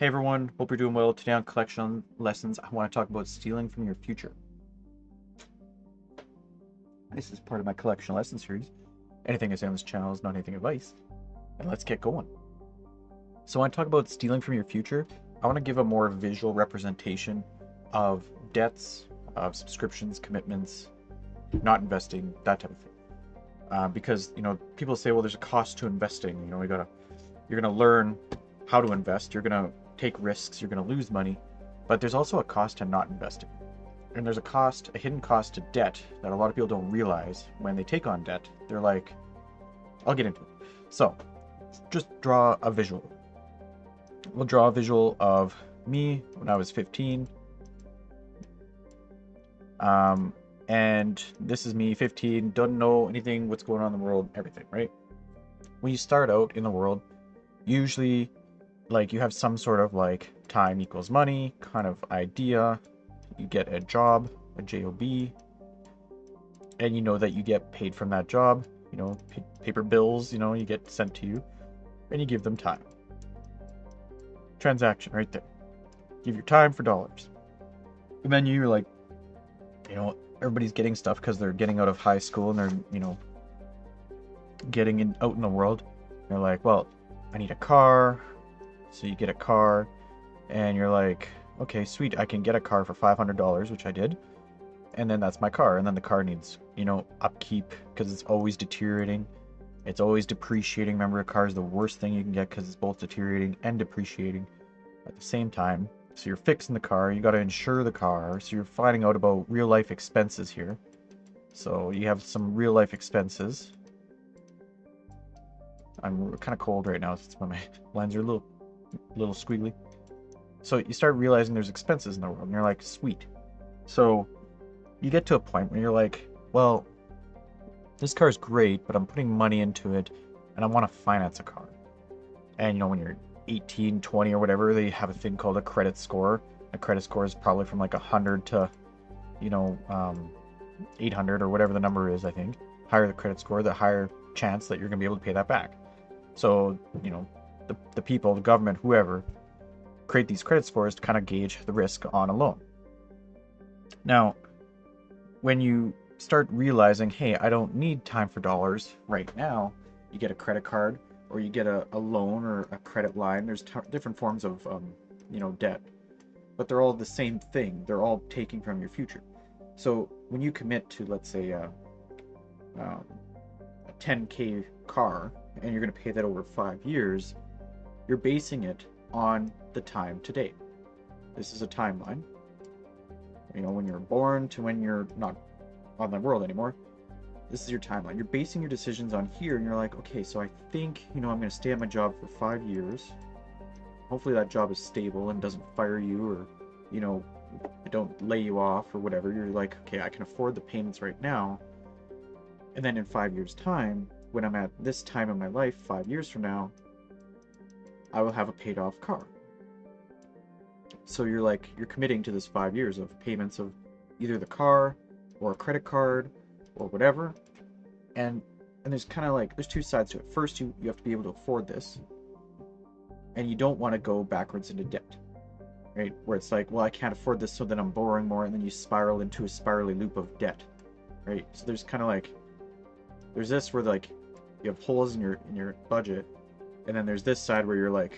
Hey everyone, hope you're doing well. Today on Collection Lessons, I want to talk about stealing from your future. This is part of my Collection Lesson series. Anything I say on this channel is not anything advice. And let's get going. So when I talk about stealing from your future, I want to give a more visual representation of debts, of subscriptions, commitments, not investing, that type of thing. Because people say, well, there's a cost to investing. You're gonna learn how to invest. You're gonna take risks. You're gonna lose money, but there's also a cost to not investing. And there's a hidden cost to debt that a lot of people don't realize when they take on debt. They're like, I'll get into it. So, just draw a visual. We'll draw a visual of me when I was 15. And this is me, 15, don't know anything, what's going on in the world, everything, right? When you start out in the world, usually, like, you have some sort of, like, time equals money kind of idea. You get a job, a job, and you know that you get paid from that job. Paper bills, you get sent to you, and you give them time. Transaction right there. Give your time for dollars. And then you're like, everybody's getting stuff because they're getting out of high school and they're, getting out in the world. They're like, well, I need a car. So you get a car, and you're like, okay, sweet, I can get a car for $500, which I did. And then that's my car. And then the car needs, upkeep because it's always deteriorating. It's always depreciating. Remember, a car is the worst thing you can get because it's both deteriorating and depreciating at the same time. So you're fixing the car, you got to insure the car. So you're finding out about real life expenses here. So you have some real life expenses. I'm kind of cold right now since my lines are a little squiggly. So you start realizing there's expenses in the world, and you're like, sweet. So you get to a point where you're like, well, this car is great, but I'm putting money into it, and I want to finance a car. And when you're 18, 20, or whatever, they have a thing called a credit score. A credit score is probably from like 100 to, 800 or whatever the number is, I think. Higher the credit score, the higher chance that you're going to be able to pay that back. So, the people, the government, whoever, create these credit scores to kind of gauge the risk on a loan. Now, when you start realizing, hey, I don't need time for dollars right now, you get a credit card or you get a loan or a credit line. There's different forms of, debt, but they're all the same thing. They're all taking from your future. So when you commit to, let's say, a 10K car, and you're going to pay that over 5 years, you're basing it on the time today. This is a timeline. When you're born to when you're not on the world anymore. This is your timeline. You're basing your decisions on here, and you're like, okay, so I think, I'm going to stay at my job for 5 years. Hopefully that job is stable and doesn't fire you or, don't lay you off or whatever. You're like, okay, I can afford the payments right now. And then in 5 years' time, when I'm at this time in my life, 5 years from now, I will have a paid off car. So you're committing to this 5 years of payments of either the car or a credit card or whatever. And there's kind of there's two sides to it. First, you have to be able to afford this, and you don't want to go backwards into debt, right? Where it's like, well, I can't afford this, so then I'm borrowing more, and then you spiral into a spirally loop of debt, right? So there's kind of there's this where you have holes in your budget, and then there's this side where you're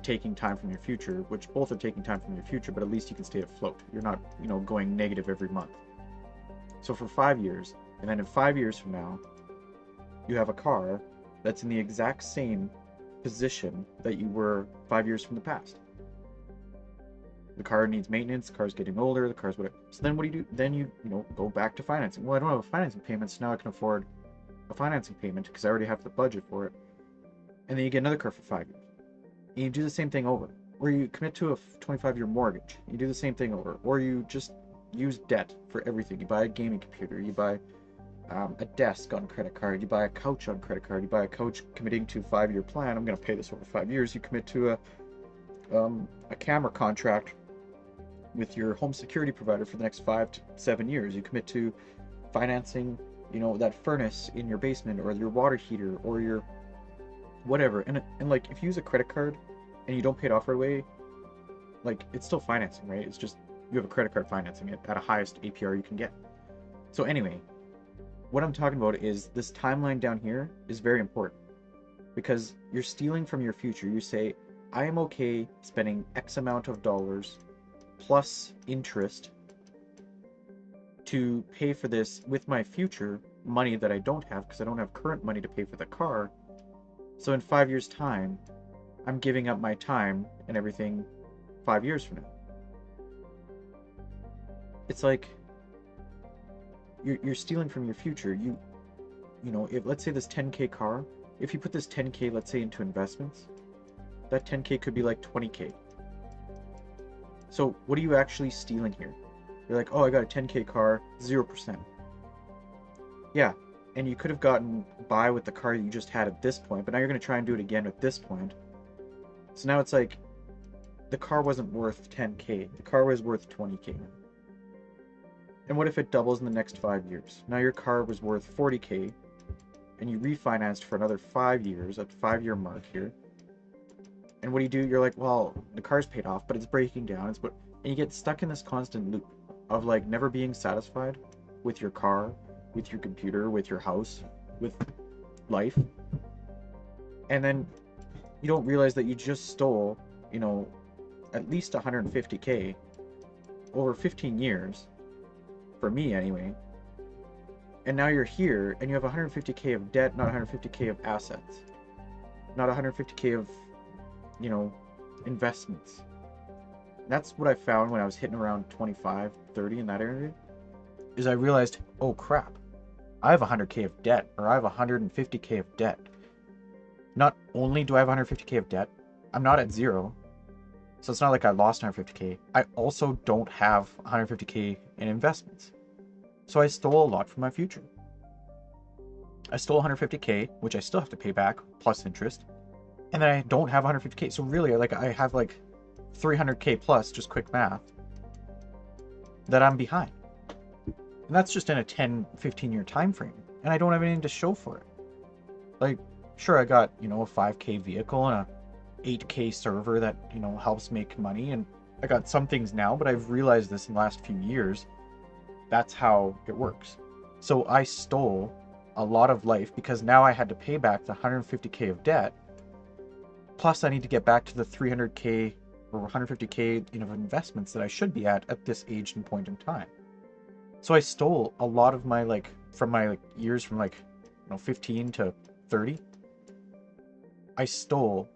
taking time from your future, which both are taking time from your future, but at least you can stay afloat. You're not, going negative every month. So for 5 years, and then in 5 years from now, you have a car that's in the exact same position that you were 5 years from the past. The car needs maintenance, the car's getting older, the car's whatever. So then what do? Then you go back to financing. Well, I don't have a financing payment, so now I can afford a financing payment because I already have the budget for it. And then you get another car for 5 years. And you do the same thing over. Or you commit to a 25-year mortgage. You do the same thing over. Or you just use debt for everything. You buy a gaming computer. You buy a desk on credit card. You buy a couch on credit card. You buy a couch committing to a 5-year plan. I'm going to pay this over 5 years. You commit to a camera contract with your home security provider for the next 5 to 7 years. You commit to financing, that furnace in your basement or your water heater or your whatever. And if you use a credit card and you don't pay it off right away, like, it's still financing, right? It's just you have a credit card financing it at a highest APR you can get. So anyway, what I'm talking about is this timeline down here is very important because you're stealing from your future. You say, I am okay spending X amount of dollars plus interest to pay for this with my future money that I don't have because I don't have current money to pay for the car. So in 5 years' time, I'm giving up my time and everything 5 years from now. It's like you're stealing from your future. You know, if let's say this 10K car, if you put this 10K, let's say, into investments, that 10K could be like 20K. So what are you actually stealing here? You're like, oh, I got a 10K car, 0%. Yeah, and you could have gotten by with the car you just had at this point, but now you're going to try and do it again at this point. So now it's like, the car wasn't worth 10K. The car was worth 20K. And what if it doubles in the next 5 years? Now your car was worth 40K, and you refinanced for another 5 years, at the 5-year mark here. And what do? You're like, well, the car's paid off, but it's breaking down. And you get stuck in this constant loop of like never being satisfied with your car, with your computer, with your house, with life. And then you don't realize that you just stole, you know, at least 150K over 15 years, for me anyway. And now you're here and you have 150K of debt, not 150K of assets, not 150K of, you know, investments. That's what I found when I was hitting around 25, 30 in that area, is I realized, oh crap, I have 100K of debt, or I have 150K of debt. Not only do I have 150K of debt, I'm not at zero. So it's not like I lost 150K. I also don't have 150K in investments. So I stole a lot from my future. I stole 150K, which I still have to pay back, plus interest. And then I don't have 150K. So really, like, I have like 300K plus, just quick math, that I'm behind. And that's just in a 10, 15 year time frame. And I don't have anything to show for it. Like, sure, I got, you know, a 5K vehicle and a 8K server that, you know, helps make money. And I got some things now, but I've realized this in the last few years. That's how it works. So I stole a lot of life because now I had to pay back the 150K of debt. Plus, I need to get back to the 300K or 150K of investments that I should be at this age and point in time. So I stole a lot of my, like, from my like years from like, you know, 15 to 30. I stole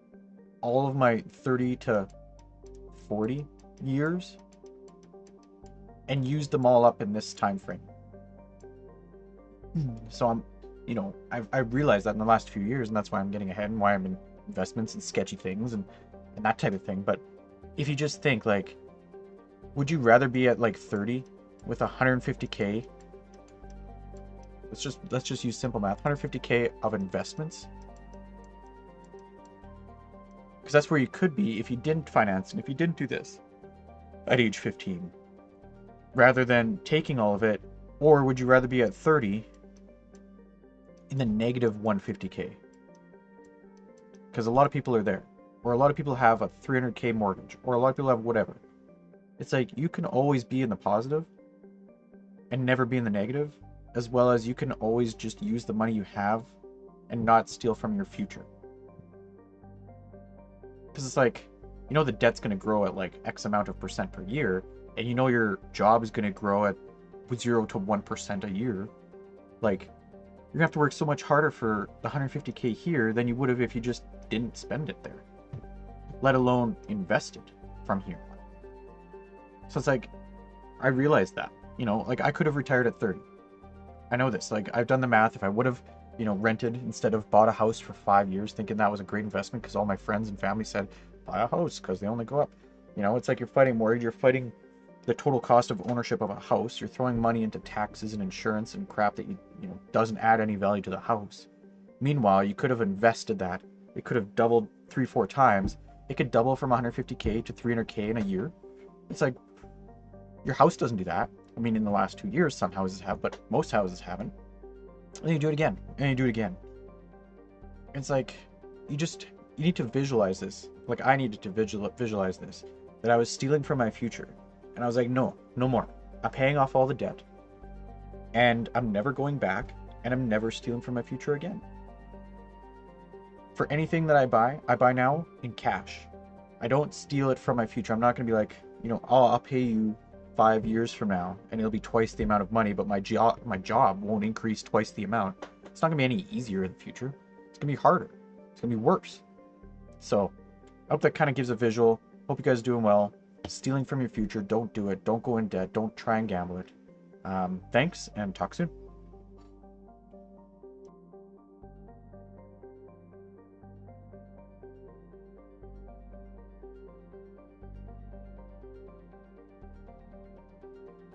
all of my 30 to 40 years and used them all up in this time frame. So I'm, you know, I realized that in the last few years, and that's why I'm getting ahead and why I'm in investments and sketchy things and that type of thing. But if you just think, like, would you rather be at like 30 with 150K? Let's just use simple math. 150K of investments, because that's where you could be if you didn't finance and if you didn't do this at age 15, rather than taking all of it. Or would you rather be at 30 in the negative 150K? Because a lot of people are there, or a lot of people have a 300K mortgage, or a lot of people have whatever. It's like, you can always be in the positive and never be in the negative, as well as you can always just use the money you have and not steal from your future. Because it's like, you know, the debt's going to grow at like X amount of percent per year, and you know your job is going to grow at 0 to 1% a year. Like, you're gonna have to work so much harder for the 150K here than you would have if you just didn't spend it there, let alone invest it from here. So it's like, I realized that, you know, like, I could have retired at 30. I know this. Like, I've done the math. If I would have, you know, rented instead of bought a house for 5 years, thinking that was a great investment because all my friends and family said buy a house because they only go up. You know, it's like you're fighting mortgage. You're fighting the total cost of ownership of a house. You're throwing money into taxes and insurance and crap that you know doesn't add any value to the house. Meanwhile, you could have invested that. It could have doubled 3-4 times. It could double from 150K to 300K in a year. It's like, your house doesn't do that. I mean, in the last 2 years, some houses have, but most houses haven't. And you do it again, and you do it again. It's like, you need to visualize this like I needed to visualize this, that I was stealing from my future. And I was like, no, no more. I'm paying off all the debt, and I'm never going back, and I'm never stealing from my future again. For anything that I buy now in cash. I don't steal it from my future. I'm not going to be like, oh, I'll pay you 5 years from now, and it'll be twice the amount of money, but my job won't increase twice the amount. It's not going to be any easier in the future. It's going to be harder. It's going to be worse. So, I hope that kind of gives a visual. Hope you guys are doing well. Stealing from your future, don't do it. Don't go in debt. Don't try and gamble it. Thanks, and talk soon.